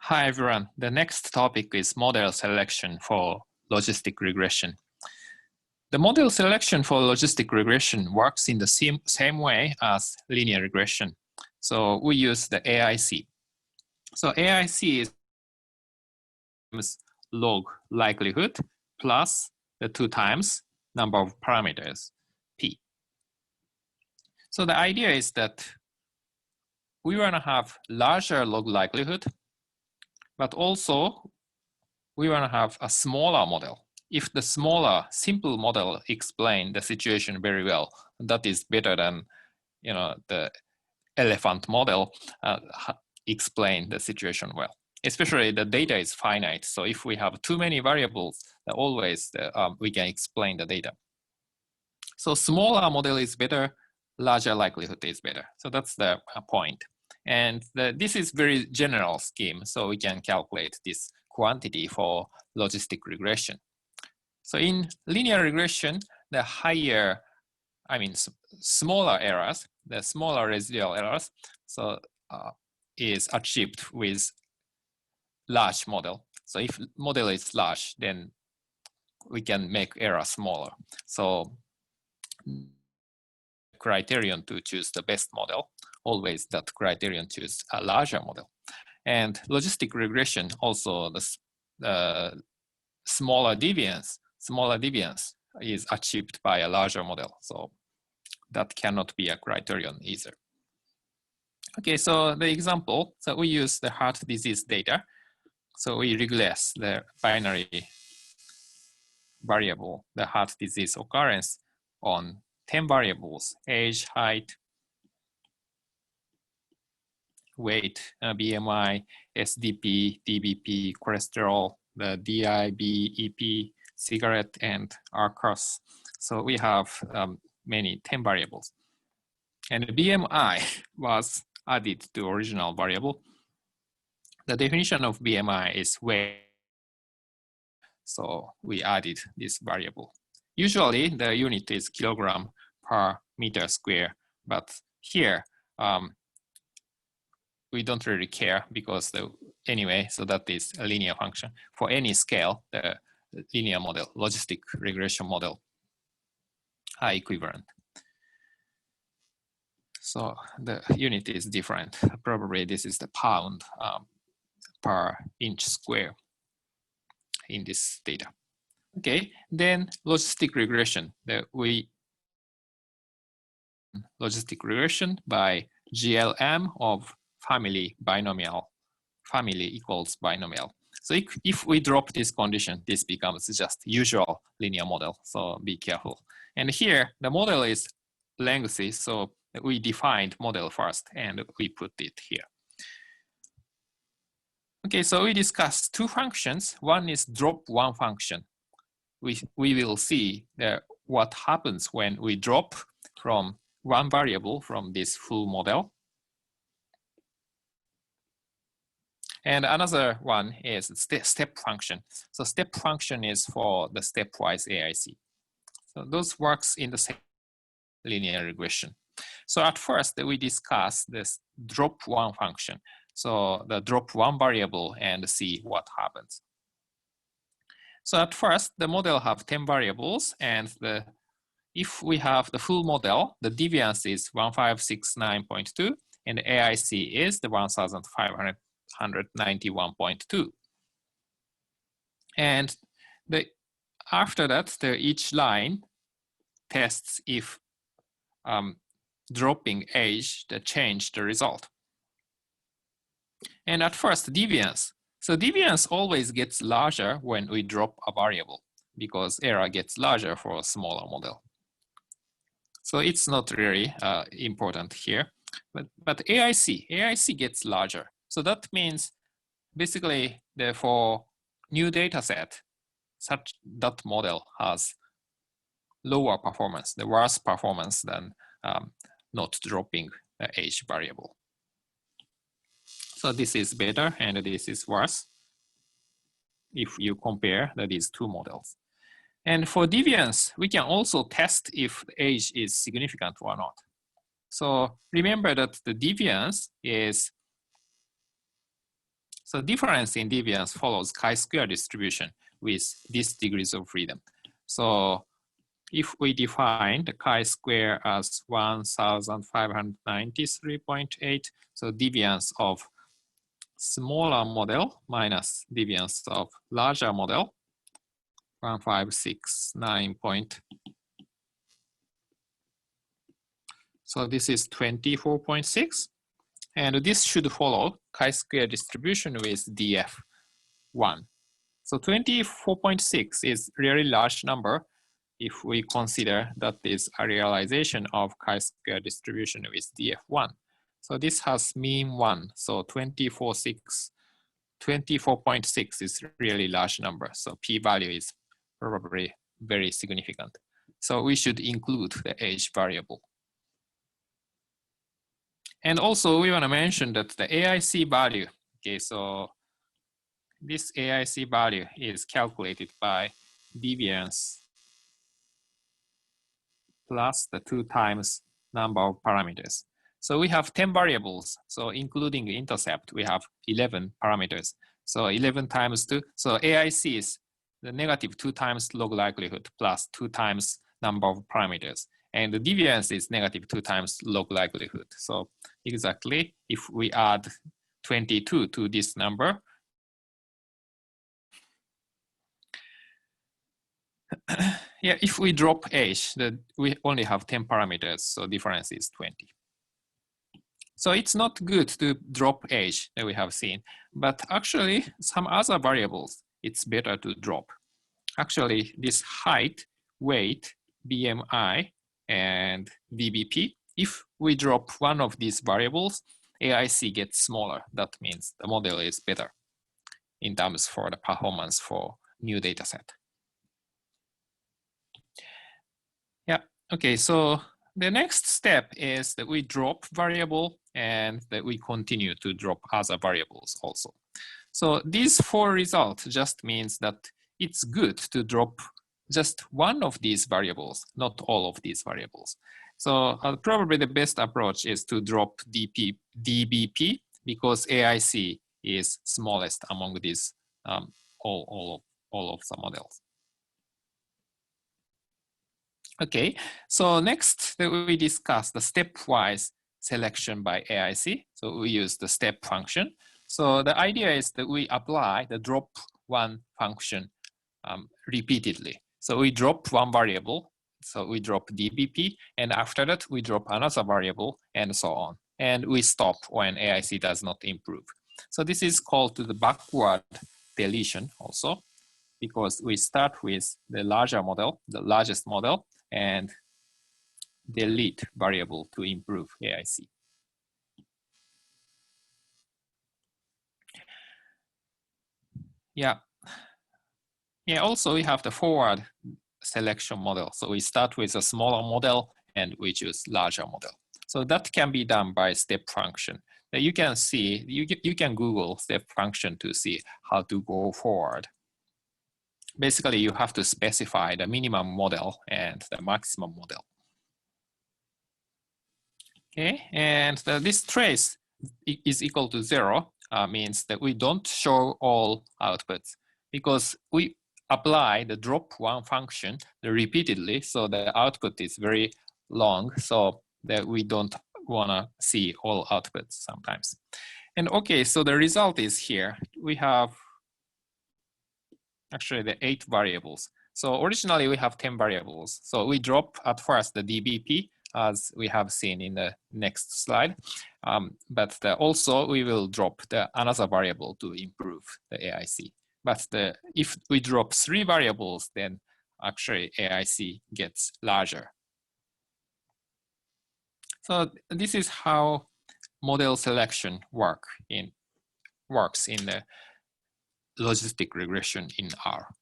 Hi everyone, the next topic is model selection for logistic regression. The model selection for logistic regression works in the same way as linear regression. So we use the AIC. So AIC is log likelihood plus the 2 times number of parameters, P. So the idea is that we want to have larger log likelihood, but also we want to have a smaller model. If the smaller, simple model explain the situation very well, that is better than the elephant model explain the situation well. Especially the data is finite, so if we have too many variables, always we can explain the data. So smaller model is better, larger likelihood is better. So that's the point. And this is very general scheme, so we can calculate this quantity for logistic regression. So in linear regression, the higher, smaller errors, the smaller residual errors, so is achieved with large model. So if model is large, then we can make error smaller. So criterion to choose the best model, always that criterion choose a larger model. And logistic regression also the smaller deviance is achieved by a larger model. So that cannot be a criterion either. Okay, so the example, so we use the heart disease data. So we regress the binary variable, the heart disease occurrence on 10 variables, age, height, weight, BMI, SDP, DBP, cholesterol, the DIB, EP, cigarette, and ARCOS. So we have 10 variables. And the BMI was added to original variable. The definition of BMI is weight. So we added this variable. Usually the unit is kilogram per meter square, but here we don't really care because anyway, so that is a linear function. For any scale, the linear model, logistic regression model are equivalent. So the unit is different. Probably this is the pound per inch square in this data. Okay, then logistic regression. Logistic regression by GLM of family equals binomial. So if we drop this condition, this becomes just usual linear model. So be careful. And here the model is lengthy, so we defined model first and we put it here. Okay, so we discussed two functions. One is drop one function. We will see what happens when we drop from one variable from this full model. And another one is step function. So step function is for the stepwise AIC. So those works in the same linear regression. So at first we discuss this drop one function. So the drop one variable and see what happens. So at first the model have 10 variables, and if we have the full model, the deviance is 1569.2 and the AIC is the 1591.2. And after that, each line tests if dropping age change the result. And at first, deviance. So deviance always gets larger when we drop a variable because error gets larger for a smaller model. So it's not really important here, but AIC gets larger. So that means basically for new data set, that model has lower performance, the worse performance than not dropping the age variable. So this is better and this is worse if you compare these two models. And for deviance, we can also test if age is significant or not. So remember that the deviance is So difference in deviance follows chi-square distribution with these degrees of freedom. So if we define the chi-square as 1593.8, so deviance of smaller model minus deviance of larger model, 1569 point. So this is 24.6. And this should follow chi-square distribution with df1. So 24.6 is really large number if we consider that is a realization of chi-square distribution with df1. So this has mean 1. So 24.6 is really large number. So p-value is probably very significant. So we should include the age variable. And also we want to mention that the AIC value, okay, so this AIC value is calculated by deviance plus the 2 times number of parameters. So we have 10 variables. So including the intercept, we have 11 parameters. So 11 times 2. So AIC is the negative 2 times log likelihood plus 2 times number of parameters. And the deviance is negative 2 times log likelihood. So exactly, if we add 22 to this number, yeah, if we drop age, we only have 10 parameters, so difference is 20. So it's not good to drop age that we have seen, but actually some other variables, it's better to drop. Actually, this height, weight, BMI, and VBP, if we drop one of these variables, AIC gets smaller. That means the model is better in terms for the performance for new data set. Yeah, okay, so the next step is that we drop variable and that we continue to drop other variables also. So these 4 results just means that it's good to drop just one of these variables, not all of these variables. So probably the best approach is to drop DBP because AIC is smallest among these all of the models. Okay, so next we discuss the stepwise selection by AIC. So we use the step function. So the idea is that we apply the drop one function repeatedly. So we drop one variable, so we drop DBP, and after that we drop another variable and so on. And we stop when AIC does not improve. So this is called the backward deletion also, because we start with the larger model, the largest model, and delete variable to improve AIC. Yeah. Yeah, also we have the forward selection model. So we start with a smaller model and we choose larger model. So that can be done by step function. Now you can see, you can Google step function to see how to go forward. Basically, you have to specify the minimum model and the maximum model. Okay, and this trace is equal to 0 means that we don't show all outputs because we apply the drop one function repeatedly, so the output is very long, so that we don't want to see all outputs sometimes. And okay, so the result is here. We have actually the 8 variables. So originally we have 10 variables. So we drop at first the DBP as we have seen in the next slide. But also we will drop another variable to improve the AIC. But if we drop 3 variables, then actually AIC gets larger. So this is how model selection works in the logistic regression in R.